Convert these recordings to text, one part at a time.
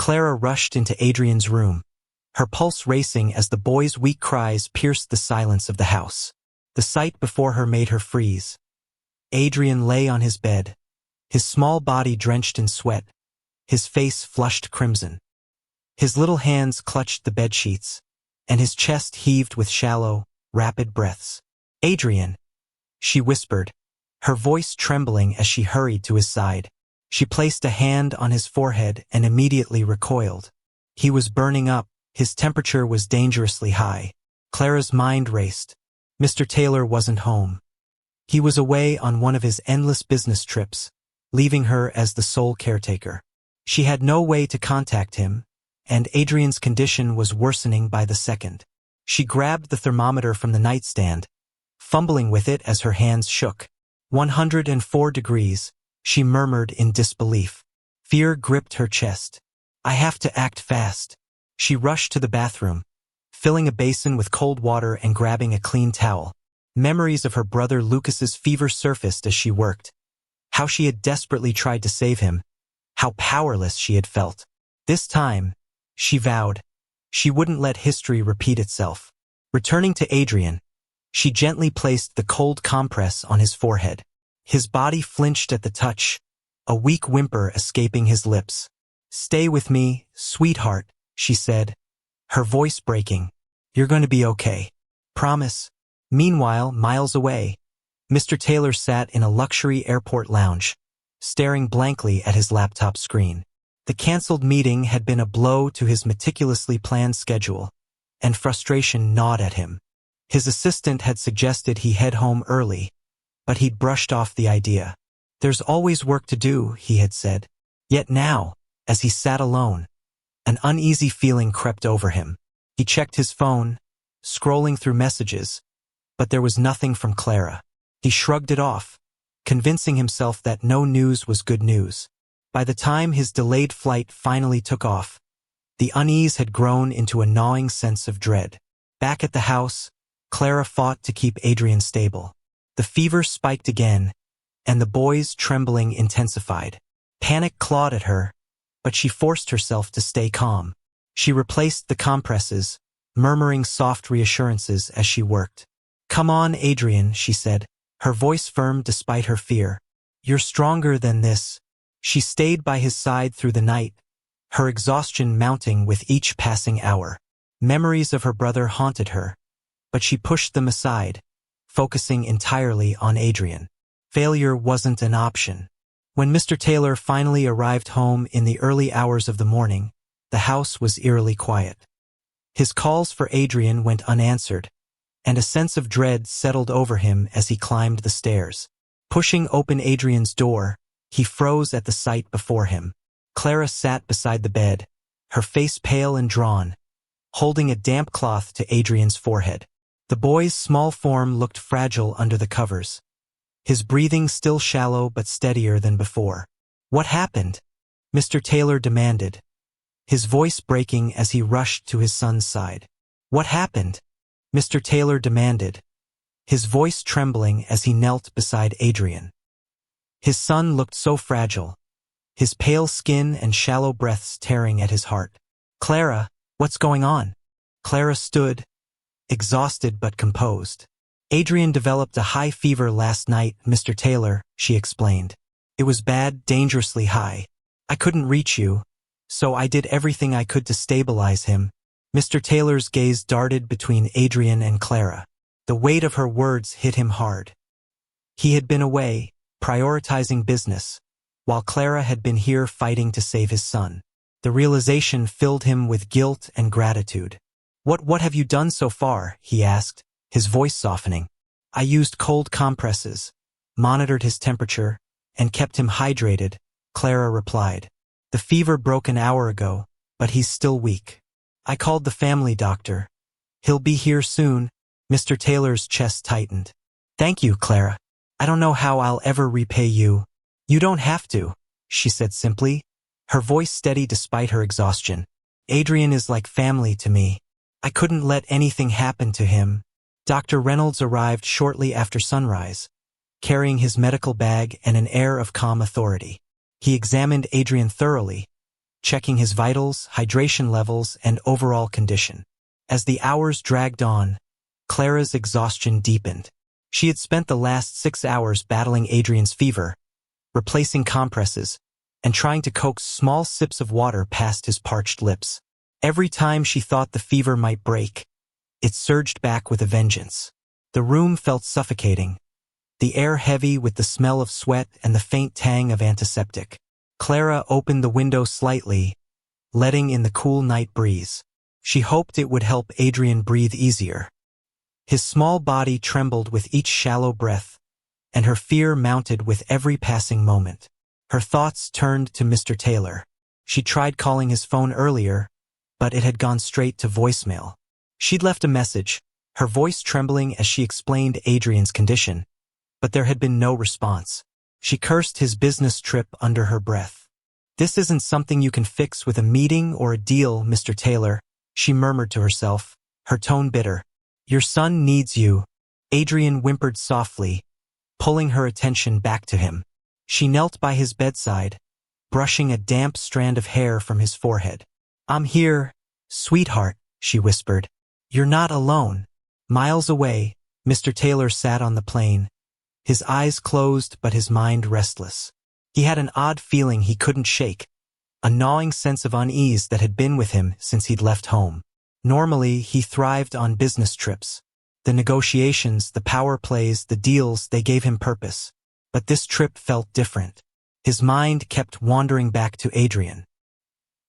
Clara rushed into Adrian's room, her pulse racing as the boy's weak cries pierced the silence of the house. The sight before her made her freeze. Adrian lay on his bed, his small body drenched in sweat, his face flushed crimson. His little hands clutched the bedsheets, and his chest heaved with shallow, rapid breaths. "Adrian," she whispered, her voice trembling as she hurried to his side. She placed a hand on his forehead and immediately recoiled. He was burning up, his temperature was dangerously high. Clara's mind raced. Mr. Taylor wasn't home. He was away on one of his endless business trips, leaving her as the sole caretaker. She had no way to contact him, and Adrian's condition was worsening by the second. She grabbed the thermometer from the nightstand, fumbling with it as her hands shook. 104 degrees, she murmured in disbelief. Fear gripped her chest. "I have to act fast." She rushed to the bathroom, filling a basin with cold water and grabbing a clean towel. Memories of her brother Lucas's fever surfaced as she worked. How she had desperately tried to save him. How powerless she had felt. This time, she vowed, she wouldn't let history repeat itself. Returning to Adrian, she gently placed the cold compress on his forehead. His body flinched at the touch, a weak whimper escaping his lips. "Stay with me, sweetheart," she said, her voice breaking. "You're going to be okay. Promise." Meanwhile, miles away, Mr. Taylor sat in a luxury airport lounge, staring blankly at his laptop screen. The canceled meeting had been a blow to his meticulously planned schedule, and frustration gnawed at him. His assistant had suggested he head home early, but he'd brushed off the idea. "There's always work to do," he had said. Yet now, as he sat alone, an uneasy feeling crept over him. He checked his phone, scrolling through messages, but there was nothing from Clara. He shrugged it off, convincing himself that no news was good news. By the time his delayed flight finally took off, the unease had grown into a gnawing sense of dread. Back at the house, Clara fought to keep Adrian stable. The fever spiked again, and the boy's trembling intensified. Panic clawed at her, but she forced herself to stay calm. She replaced the compresses, murmuring soft reassurances as she worked. "Come on, Adrian," she said, her voice firm despite her fear. "You're stronger than this." She stayed by his side through the night, her exhaustion mounting with each passing hour. Memories of her brother haunted her, but she pushed them aside, focusing entirely on Adrian. Failure wasn't an option. When Mr. Taylor finally arrived home in the early hours of the morning, the house was eerily quiet. His calls for Adrian went unanswered, and a sense of dread settled over him as he climbed the stairs. Pushing open Adrian's door, he froze at the sight before him. Clara sat beside the bed, her face pale and drawn, holding a damp cloth to Adrian's forehead. The boy's small form looked fragile under the covers, his breathing still shallow but steadier than before. "What happened?" Mr. Taylor demanded, his voice breaking as he rushed to his son's side. "What happened?" Mr. Taylor demanded, his voice trembling as he knelt beside Adrian. His son looked so fragile, his pale skin and shallow breaths tearing at his heart. "Clara, what's going on?" Clara stood, exhausted but composed. "Adrian developed a high fever last night, Mr. Taylor," she explained. "It was bad, dangerously high. I couldn't reach you, so I did everything I could to stabilize him." Mr. Taylor's gaze darted between Adrian and Clara. The weight of her words hit him hard. He had been away, prioritizing business, while Clara had been here fighting to save his son. The realization filled him with guilt and gratitude. What have you done so far?" he asked, his voice softening. "I used cold compresses, monitored his temperature, and kept him hydrated," Clara replied. "The fever broke an hour ago, but he's still weak. I called the family doctor. He'll be here soon." Mr. Taylor's chest tightened. "Thank you, Clara. I don't know how I'll ever repay you." "You don't have to," she said simply, her voice steady despite her exhaustion. "Adrian is like family to me. I couldn't let anything happen to him." Dr. Reynolds arrived shortly after sunrise, carrying his medical bag and an air of calm authority. He examined Adrian thoroughly, checking his vitals, hydration levels, and overall condition. As the hours dragged on, Clara's exhaustion deepened. She had spent the last 6 hours battling Adrian's fever, replacing compresses, and trying to coax small sips of water past his parched lips. Every time she thought the fever might break, it surged back with a vengeance. The room felt suffocating, the air heavy with the smell of sweat and the faint tang of antiseptic. Clara opened the window slightly, letting in the cool night breeze. She hoped it would help Adrian breathe easier. His small body trembled with each shallow breath, and her fear mounted with every passing moment. Her thoughts turned to Mr. Taylor. She tried calling his phone earlier, but it had gone straight to voicemail. She'd left a message, her voice trembling as she explained Adrian's condition, but there had been no response. She cursed his business trip under her breath. "This isn't something you can fix with a meeting or a deal, Mr. Taylor," she murmured to herself, her tone bitter. "Your son needs you." Adrian whimpered softly, pulling her attention back to him. She knelt by his bedside, brushing a damp strand of hair from his forehead. "I'm here, sweetheart," she whispered. "You're not alone." Miles away, Mr. Taylor sat on the plane, his eyes closed but his mind restless. He had an odd feeling he couldn't shake, a gnawing sense of unease that had been with him since he'd left home. Normally, he thrived on business trips. The negotiations, the power plays, the deals, they gave him purpose. But this trip felt different. His mind kept wandering back to Adrian.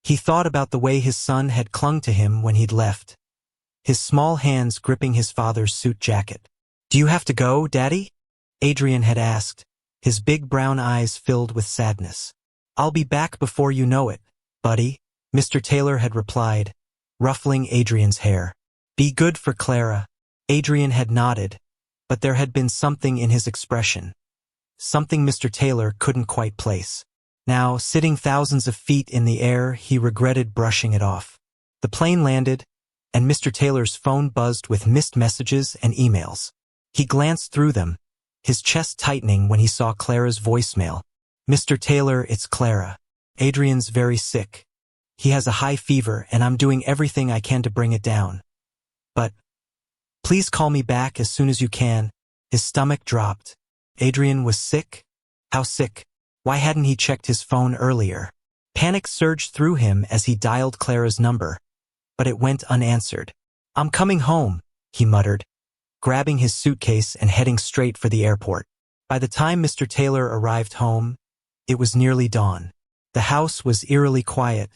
He thought about the way his son had clung to him when he'd left, his small hands gripping his father's suit jacket. "Do you have to go, Daddy?" Adrian had asked, his big brown eyes filled with sadness. "I'll be back before you know it, buddy," Mr. Taylor had replied, ruffling Adrian's hair. "Be good for Clara." Adrian had nodded, but there had been something in his expression, something Mr. Taylor couldn't quite place. Now, sitting thousands of feet in the air, he regretted brushing it off. The plane landed, and Mr. Taylor's phone buzzed with missed messages and emails. He glanced through them, his chest tightening when he saw Clara's voicemail. "Mr. Taylor, it's Clara. Adrian's very sick. He has a high fever, and I'm doing everything I can to bring it down. But please call me back as soon as you can." His stomach dropped. Adrian was sick? How sick? Why hadn't he checked his phone earlier? Panic surged through him as he dialed Clara's number, but it went unanswered. "I'm coming home," he muttered, grabbing his suitcase and heading straight for the airport. By the time Mr. Taylor arrived home, it was nearly dawn. The house was eerily quiet,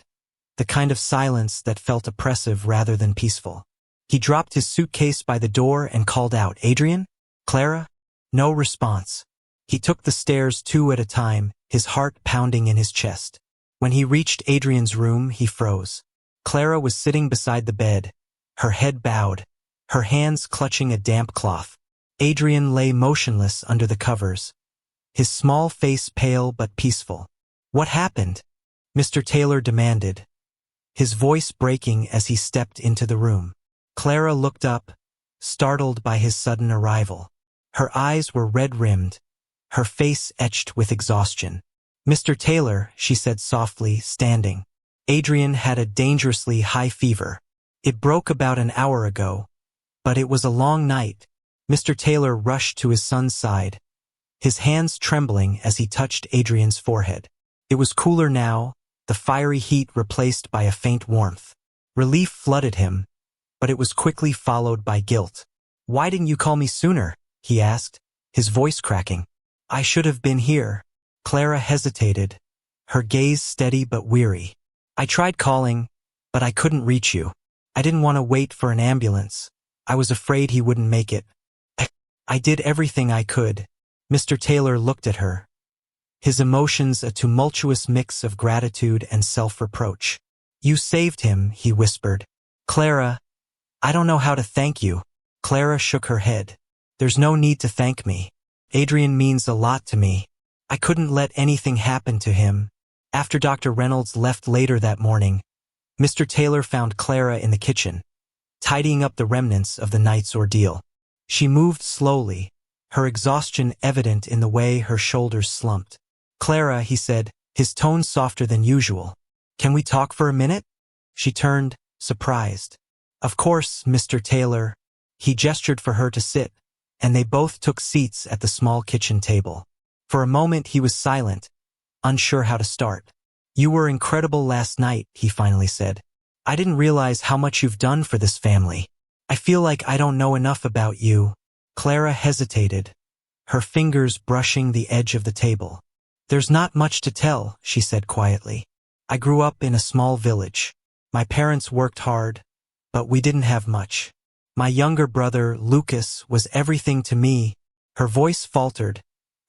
the kind of silence that felt oppressive rather than peaceful. He dropped his suitcase by the door and called out, "Adrian? Clara?" No response. He took the stairs 2 at a time, his heart pounding in his chest. When he reached Adrian's room, he froze. Clara was sitting beside the bed, her head bowed, her hands clutching a damp cloth. Adrian lay motionless under the covers, his small face pale but peaceful. "What happened?" Mr. Taylor demanded, his voice breaking as he stepped into the room. Clara looked up, startled by his sudden arrival. Her eyes were red-rimmed, her face etched with exhaustion. "Mr. Taylor," she said softly, standing. "Adrian had a dangerously high fever. It broke about an hour ago, but it was a long night." Mr. Taylor rushed to his son's side, his hands trembling as he touched Adrian's forehead. It was cooler now, the fiery heat replaced by a faint warmth. Relief flooded him, but it was quickly followed by guilt. "Why didn't you call me sooner?" he asked, his voice cracking. "I should have been here." Clara hesitated, her gaze steady but weary. "I tried calling, but I couldn't reach you. I didn't want to wait for an ambulance. I was afraid he wouldn't make it. I did everything I could." Mr. Taylor looked at her, his emotions a tumultuous mix of gratitude and self-reproach. "You saved him," he whispered. "Clara, I don't know how to thank you." Clara shook her head. "There's no need to thank me. Adrian means a lot to me. I couldn't let anything happen to him." After Dr. Reynolds left later that morning, Mr. Taylor found Clara in the kitchen, tidying up the remnants of the night's ordeal. She moved slowly, her exhaustion evident in the way her shoulders slumped. "Clara," he said, his tone softer than usual, Can we talk for a minute? She turned, surprised. Of course, Mr. Taylor. He gestured for her to sit, and they both took seats at the small kitchen table. For a moment he was silent, unsure how to start. You were incredible last night, he finally said. I didn't realize how much you've done for this family. I feel like I don't know enough about you. Clara hesitated, her fingers brushing the edge of the table. There's not much to tell, she said quietly. I grew up in a small village. My parents worked hard, but we didn't have much. My younger brother, Lucas, was everything to me. Her voice faltered,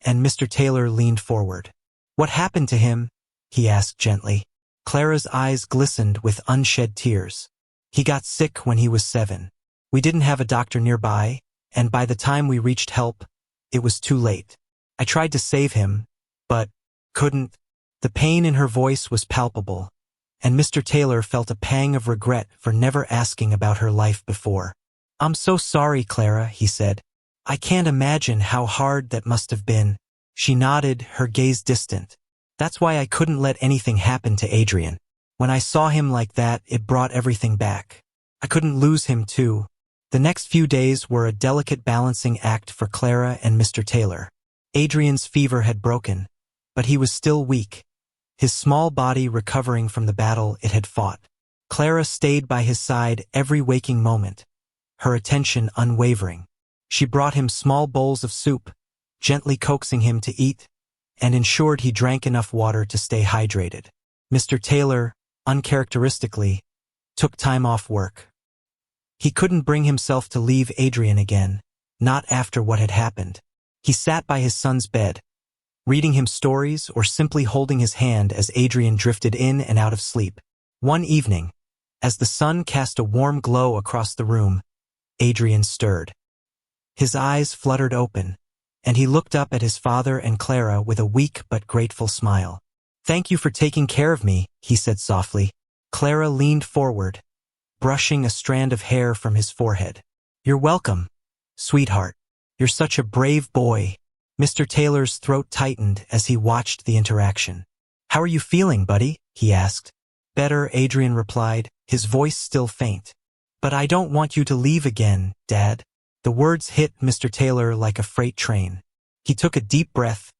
and Mr. Taylor leaned forward. What happened to him? He asked gently. Clara's eyes glistened with unshed tears. He got sick when he was 7. We didn't have a doctor nearby, and by the time we reached help, it was too late. I tried to save him, but couldn't. The pain in her voice was palpable, and Mr. Taylor felt a pang of regret for never asking about her life before. I'm so sorry, Clara, he said. I can't imagine how hard that must have been. She nodded, her gaze distant. That's why I couldn't let anything happen to Adrian. When I saw him like that, it brought everything back. I couldn't lose him too. The next few days were a delicate balancing act for Clara and Mr. Taylor. Adrian's fever had broken, but he was still weak, his small body recovering from the battle it had fought. Clara stayed by his side every waking moment, her attention unwavering. She brought him small bowls of soup, gently coaxing him to eat, and ensured he drank enough water to stay hydrated. Mr. Taylor, uncharacteristically, took time off work. He couldn't bring himself to leave Adrian again, not after what had happened. He sat by his son's bed, reading him stories or simply holding his hand as Adrian drifted in and out of sleep. One evening, as the sun cast a warm glow across the room, Adrian stirred. His eyes fluttered open, and he looked up at his father and Clara with a weak but grateful smile. Thank you for taking care of me, he said softly. Clara leaned forward, brushing a strand of hair from his forehead. You're welcome, sweetheart. You're such a brave boy. Mr. Taylor's throat tightened as he watched the interaction. How are you feeling, buddy? He asked. Better, Adrian replied, his voice still faint. But I don't want you to leave again, Dad. The words hit Mr. Taylor like a freight train. He took a deep breath,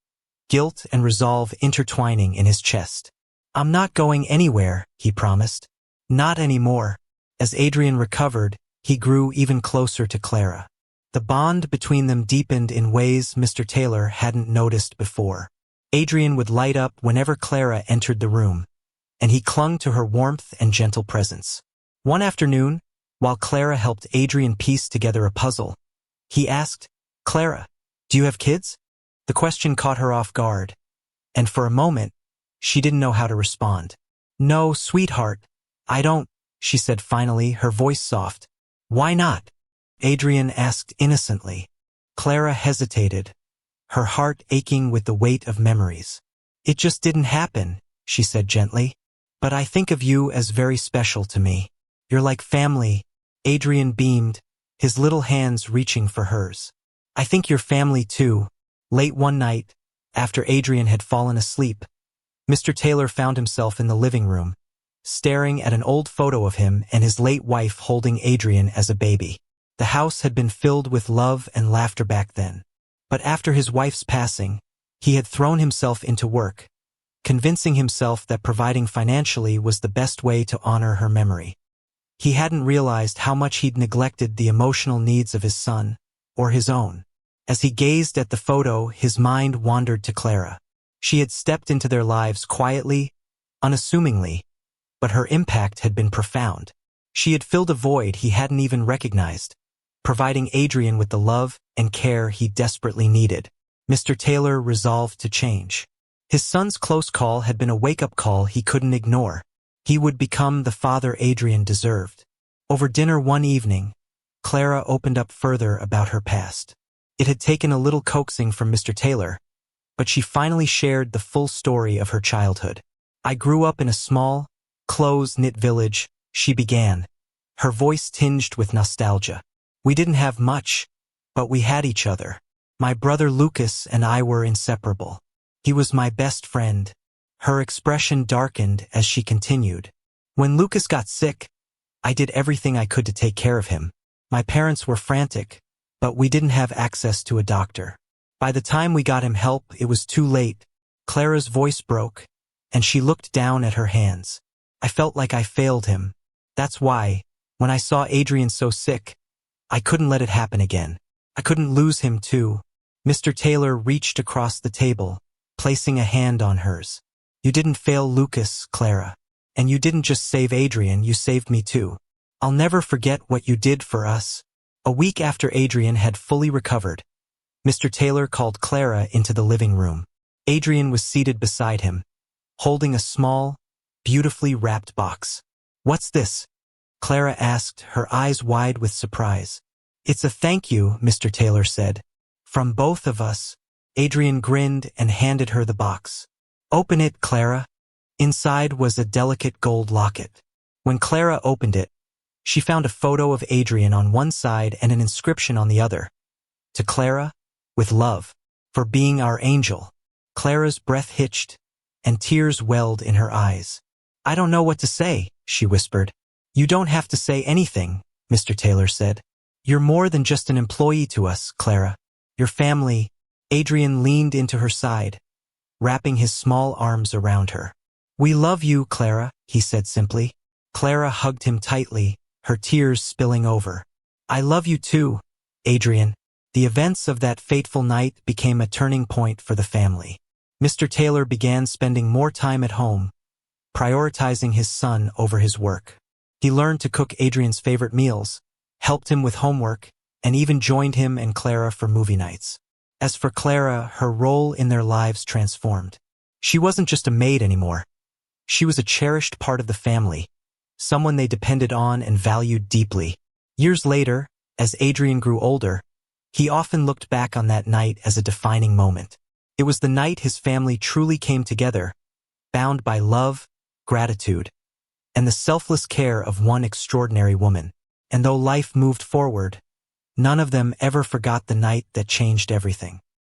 guilt and resolve intertwining in his chest. I'm not going anywhere, he promised. Not anymore. As Adrian recovered, he grew even closer to Clara. The bond between them deepened in ways Mr. Taylor hadn't noticed before. Adrian would light up whenever Clara entered the room, and he clung to her warmth and gentle presence. One afternoon, while Clara helped Adrian piece together a puzzle, he asked, Clara, do you have kids? The question caught her off guard, and for a moment, she didn't know how to respond. No, sweetheart, I don't, she said finally, her voice soft. Why not? Adrian asked innocently. Clara hesitated, her heart aching with the weight of memories. It just didn't happen, she said gently. But I think of you as very special to me. You're like family. Adrian beamed, his little hands reaching for hers. I think you're family too. Late one night, after Adrian had fallen asleep, Mr. Taylor found himself in the living room, staring at an old photo of him and his late wife holding Adrian as a baby. The house had been filled with love and laughter back then. But after his wife's passing, he had thrown himself into work, convincing himself that providing financially was the best way to honor her memory. He hadn't realized how much he'd neglected the emotional needs of his son, or his own. As he gazed at the photo, his mind wandered to Clara. She had stepped into their lives quietly, unassumingly, but her impact had been profound. She had filled a void he hadn't even recognized, providing Adrian with the love and care he desperately needed. Mr. Taylor resolved to change. His son's close call had been a wake-up call he couldn't ignore. He would become the father Adrian deserved. Over dinner one evening, Clara opened up further about her past. It had taken a little coaxing from Mr. Taylor, but she finally shared the full story of her childhood. I grew up in a small, close-knit village, she began, her voice tinged with nostalgia. We didn't have much, but we had each other. My brother Lucas and I were inseparable. He was my best friend. Her expression darkened as she continued. When Lucas got sick, I did everything I could to take care of him. My parents were frantic, but we didn't have access to a doctor. By the time we got him help, it was too late. Clara's voice broke, and she looked down at her hands. I felt like I failed him. That's why, when I saw Adrian so sick, I couldn't let it happen again. I couldn't lose him too. Mr. Taylor reached across the table, placing a hand on hers. You didn't fail Lucas, Clara. And you didn't just save Adrian, you saved me too. I'll never forget what you did for us. A week after Adrian had fully recovered, Mr. Taylor called Clara into the living room. Adrian was seated beside him, holding a small, beautifully wrapped box. What's this? Clara asked, her eyes wide with surprise. It's a thank you, Mr. Taylor said. From both of us. Adrian grinned and handed her the box. Open it, Clara. Inside was a delicate gold locket. When Clara opened it, she found a photo of Adrian on one side and an inscription on the other. To Clara, with love, for being our angel. Clara's breath hitched, and tears welled in her eyes. I don't know what to say, she whispered. You don't have to say anything, Mr. Taylor said. You're more than just an employee to us, Clara. Your family. Adrian leaned into her side, wrapping his small arms around her. We love you, Clara, he said simply. Clara hugged him tightly, her tears spilling over. I love you too, Adrian. The events of that fateful night became a turning point for the family. Mr. Taylor began spending more time at home, prioritizing his son over his work. He learned to cook Adrian's favorite meals, helped him with homework, and even joined him and Clara for movie nights. As for Clara, her role in their lives transformed. She wasn't just a maid anymore. She was a cherished part of the family, someone they depended on and valued deeply. Years later, as Adrian grew older, he often looked back on that night as a defining moment. It was the night his family truly came together, bound by love, gratitude, and the selfless care of one extraordinary woman. And though life moved forward, none of them ever forgot the night that changed everything.